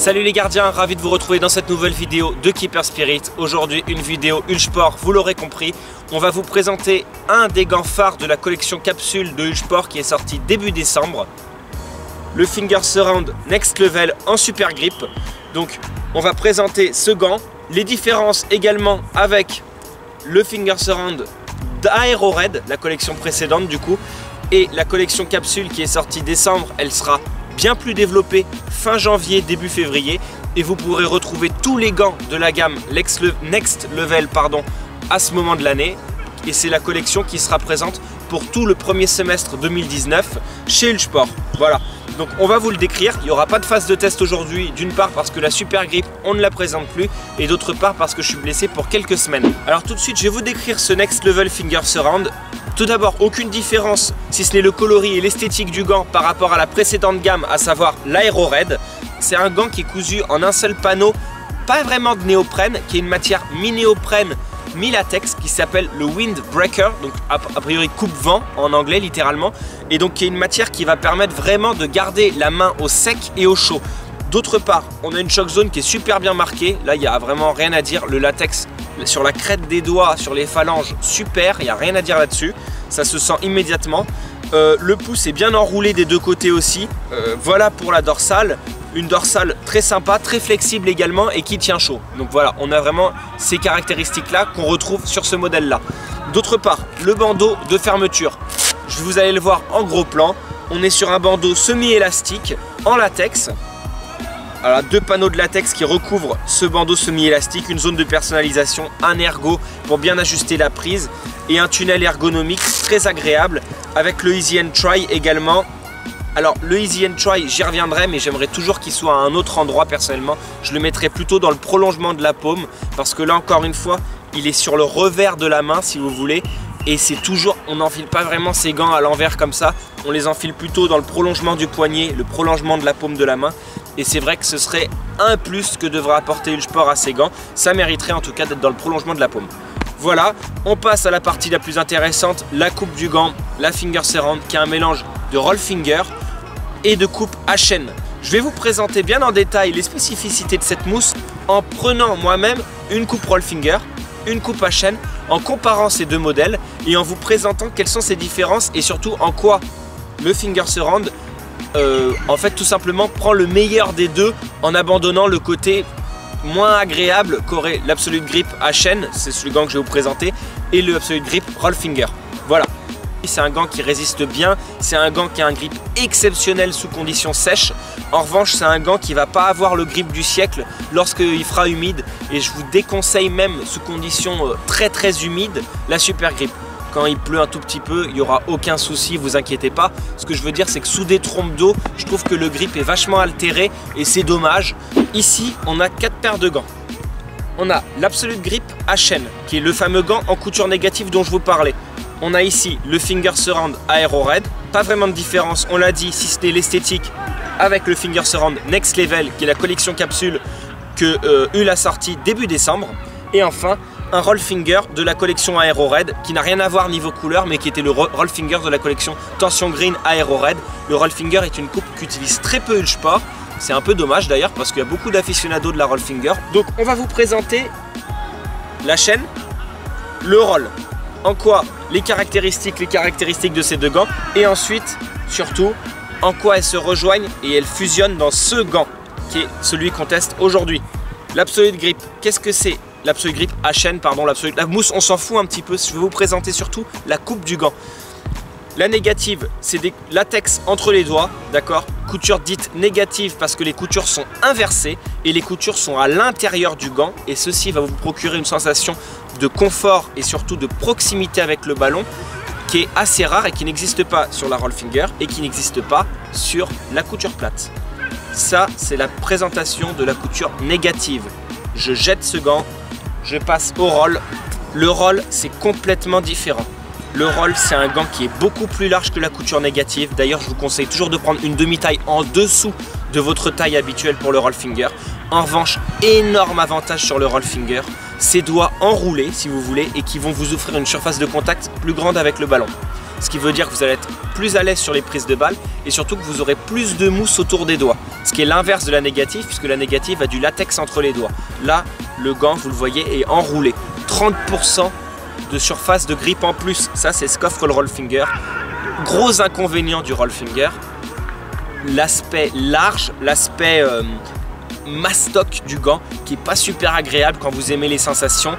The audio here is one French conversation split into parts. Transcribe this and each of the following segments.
Salut les gardiens, ravi de vous retrouver dans cette nouvelle vidéo de Keeper Spirit. Aujourd'hui une vidéo Uhlsport, vous l'aurez compris. On va vous présenter un des gants phares de la collection capsule de Uhlsport qui est sorti début décembre. Le Finger Surround Next Level en super grip. Donc on va présenter ce gant, les différences également avec le Finger Surround d'Aero Red, la collection précédente du coup, et la collection capsule qui est sortie décembre, elle sera bien plus développée fin janvier, début février, et vous pourrez retrouver tous les gants de la gamme Next Level à ce moment de l'année, et c'est la collection qui sera présente pour tout le premier semestre 2019 chez Uhlsport. Voilà, donc on va vous le décrire. Il n'y aura pas de phase de test aujourd'hui, d'une part parce que la super grip on ne la présente plus, et d'autre part parce que je suis blessé pour quelques semaines. Alors tout de suite je vais vous décrire ce Next Level Finger Surround. Tout d'abord, aucune différence si ce n'est le coloris et l'esthétique du gant par rapport à la précédente gamme, à savoir l'Aero Red. C'est un gant qui est cousu en un seul panneau, pas vraiment de néoprène, qui est une matière mi-néoprène, mi-latex, qui s'appelle le Windbreaker, donc a priori coupe-vent en anglais littéralement, et donc qui est une matière qui va permettre vraiment de garder la main au sec et au chaud. D'autre part, on a une choc zone qui est super bien marquée, là il n'y a vraiment rien à dire, le latex sur la crête des doigts, sur les phalanges, super, il n'y a rien à dire là-dessus, ça se sent immédiatement. Le pouce est bien enroulé des deux côtés aussi. Voilà pour la dorsale, une dorsale très sympa, très flexible également et qui tient chaud. Donc voilà, on a vraiment ces caractéristiques-là qu'on retrouve sur ce modèle-là. D'autre part, le bandeau de fermeture, vous allez le voir en gros plan, on est sur un bandeau semi-élastique en latex. Alors, deux panneaux de latex qui recouvrent ce bandeau semi-élastique, une zone de personnalisation, un ergot pour bien ajuster la prise et un tunnel ergonomique très agréable avec le Easy and Try également. Alors le Easy and Try, j'y reviendrai, mais j'aimerais toujours qu'il soit à un autre endroit personnellement. Je le mettrais plutôt dans le prolongement de la paume parce que là encore une fois, il est sur le revers de la main si vous voulez. Et c'est toujours, on n'enfile pas vraiment ces gants à l'envers comme ça, on les enfile plutôt dans le prolongement du poignet, le prolongement de la paume de la main. Et c'est vrai que ce serait un plus que devrait apporter Uhlsport à ces gants, ça mériterait en tout cas d'être dans le prolongement de la paume. Voilà, on passe à la partie la plus intéressante, la coupe du gant, la Finger Surround, qui est un mélange de roll finger et de coupe à chaîne. Je vais vous présenter bien en détail les spécificités de cette mousse en prenant moi-même une coupe roll finger, une coupe à chaîne, en comparant ces deux modèles et en vous présentant quelles sont ces différences et surtout en quoi le Finger Surround en fait tout simplement prend le meilleur des deux en abandonnant le côté moins agréable qu'aurait l'Absolute Grip à chaîne, c'est ce gant que je vais vous présenter, et le Absolute Grip Roll Finger. Voilà. C'est un gant qui résiste bien, c'est un gant qui a un grip exceptionnel sous conditions sèches. En revanche, c'est un gant qui ne va pas avoir le grip du siècle lorsqu'il fera humide, et je vous déconseille même sous conditions très humides la super grip. Quand il pleut un tout petit peu, il n'y aura aucun souci, vous inquiétez pas. Ce que je veux dire, c'est que sous des trompes d'eau, je trouve que le grip est vachement altéré et c'est dommage. Ici, on a 4 paires de gants. On a l'Absolute Grip à chaîne, qui est le fameux gant en couture négative dont je vous parlais. On a ici le Finger Surround Aero Red, pas vraiment de différence, on l'a dit, si ce n'est l'esthétique, avec le Finger Surround Next Level, qui est la collection capsule que Uhl a sorti début décembre. Et enfin, un Roll Finger de la collection Aero Red, qui n'a rien à voir niveau couleur, mais qui était le Roll Finger de la collection Tension Green Aero Red. Le Roll Finger est une coupe qu'utilise très peu Uhlsport. C'est un peu dommage d'ailleurs, parce qu'il y a beaucoup d'aficionados de la Roll Finger. Donc on va vous présenter la chaîne, le roll. En quoi les caractéristiques de ces deux gants, et ensuite, surtout, en quoi elles se rejoignent et elles fusionnent dans ce gant, qui est celui qu'on teste aujourd'hui. L'Absolute Grip, qu'est-ce que c'est? L'Absolute Grip à chaîne, pardon, la mousse, on s'en fout un petit peu, je vais vous présenter surtout la coupe du gant. La négative, c'est des latex entre les doigts, d'accord? Couture dite négative parce que les coutures sont inversées et les coutures sont à l'intérieur du gant, et ceci va vous procurer une sensation de confort et surtout de proximité avec le ballon qui est assez rare et qui n'existe pas sur la Roll Finger et qui n'existe pas sur la couture plate. Ça, c'est la présentation de la couture négative. Je jette ce gant, je passe au roll. Le roll, c'est complètement différent. Le roll, c'est un gant qui est beaucoup plus large que la couture négative. D'ailleurs, je vous conseille toujours de prendre une demi-taille en dessous de votre taille habituelle pour le roll finger. En revanche, énorme avantage sur le roll finger, ces doigts enroulés si vous voulez, et qui vont vous offrir une surface de contact plus grande avec le ballon. ce qui veut dire que vous allez être plus à l'aise sur les prises de balles et surtout que vous aurez plus de mousse autour des doigts. Ce qui est l'inverse de la négative, puisque la négative a du latex entre les doigts. Là, le gant, vous le voyez, est enroulé. 30% de surface de grip en plus. Ça, c'est ce qu'offre le roll finger. Gros inconvénient du roll finger, l'aspect large, l'aspect mastoc du gant qui est pas super agréable quand vous aimez les sensations.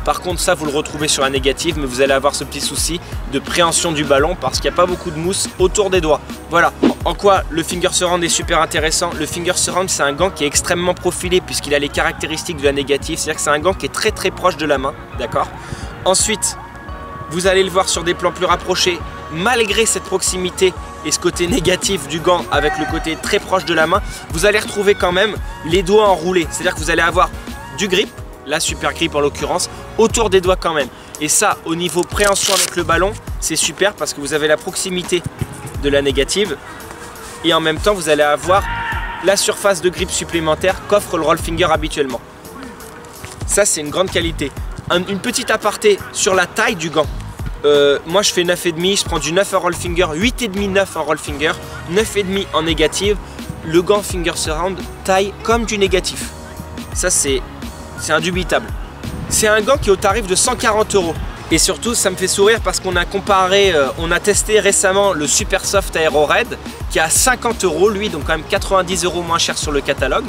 Par contre, ça vous le retrouvez sur la négative, mais vous allez avoir ce petit souci de préhension du ballon parce qu'il n'y a pas beaucoup de mousse autour des doigts. Voilà. En quoi le finger surround est super intéressant? Le finger surround, c'est un gant qui est extrêmement profilé puisqu'il a les caractéristiques de la négative, c'est-à-dire que c'est un gant qui est très très proche de la main, d'accord? Ensuite, vous allez le voir sur des plans plus rapprochés, malgré cette proximité et ce côté négatif du gant avec le côté très proche de la main, vous allez retrouver quand même les doigts enroulés. C'est-à-dire que vous allez avoir du grip, la super grip en l'occurrence, autour des doigts quand même. Et ça, au niveau préhension avec le ballon, c'est super parce que vous avez la proximité de la négative et en même temps, vous allez avoir la surface de grip supplémentaire qu'offre le roll finger habituellement. Ça, c'est une grande qualité. Une petite aparté sur la taille du gant. Moi je fais 9,5, je prends du 9 en roll finger, 8,5, 9 en roll finger, 9,5 en négative. Le gant finger surround taille comme du négatif. Ça c'est indubitable. C'est un gant qui est au tarif de 140 €. Et surtout ça me fait sourire parce qu'on a comparé, on a testé récemment le Super Soft Aero Red qui est à 50 € lui, donc quand même 90 € moins cher sur le catalogue.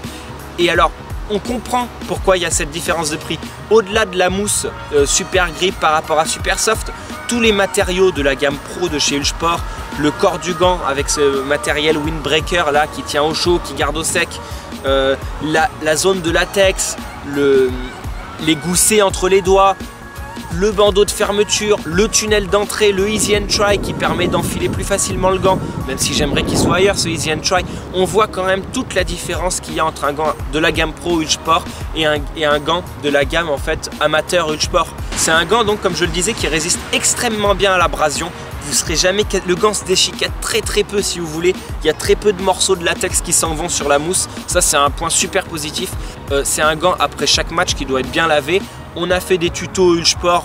Et alors on comprend pourquoi il y a cette différence de prix. Au-delà de la mousse Super Grip par rapport à Super Soft, tous les matériaux de la gamme Pro de chez Uhlsport, le corps du gant avec ce matériel windbreaker là qui tient au chaud, qui garde au sec, la zone de latex, les goussets entre les doigts, le bandeau de fermeture, le tunnel d'entrée, le Easy and Try qui permet d'enfiler plus facilement le gant, même si j'aimerais qu'il soit ailleurs ce Easy and Try. On voit quand même toute la différence qu'il y a entre un gant de la gamme Pro Uhlsport et un gant de la gamme en fait amateur Uhlsport. C'est un gant donc comme je le disais qui résiste extrêmement bien à l'abrasion. Vous serez jamais, le gant se déchiquette très peu si vous voulez. Il y a très peu de morceaux de latex qui s'en vont sur la mousse. Ça c'est un point super positif. C'est un gant après chaque match qui doit être bien lavé. On a fait des tutos Uhlsport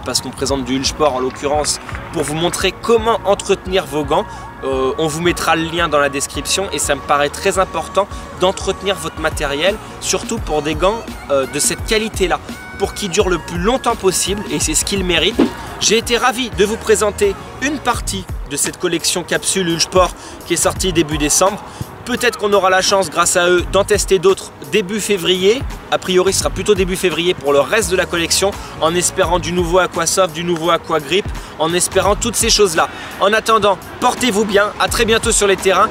parce qu'on présente du Uhlsport en l'occurrence pour vous montrer comment entretenir vos gants. On vous mettra le lien dans la description et ça me paraît très important d'entretenir votre matériel, surtout pour des gants de cette qualité-là, pour qu'ils durent le plus longtemps possible et c'est ce qu'ils méritent. J'ai été ravi de vous présenter une partie de cette collection capsule Uhlsport qui est sortie début décembre. Peut-être qu'on aura la chance grâce à eux d'en tester d'autres début février. A priori ce sera plutôt début février pour le reste de la collection, en espérant du nouveau Aquasoft, du nouveau Aquagrip, en espérant toutes ces choses là. En attendant, portez-vous bien, à très bientôt sur les terrains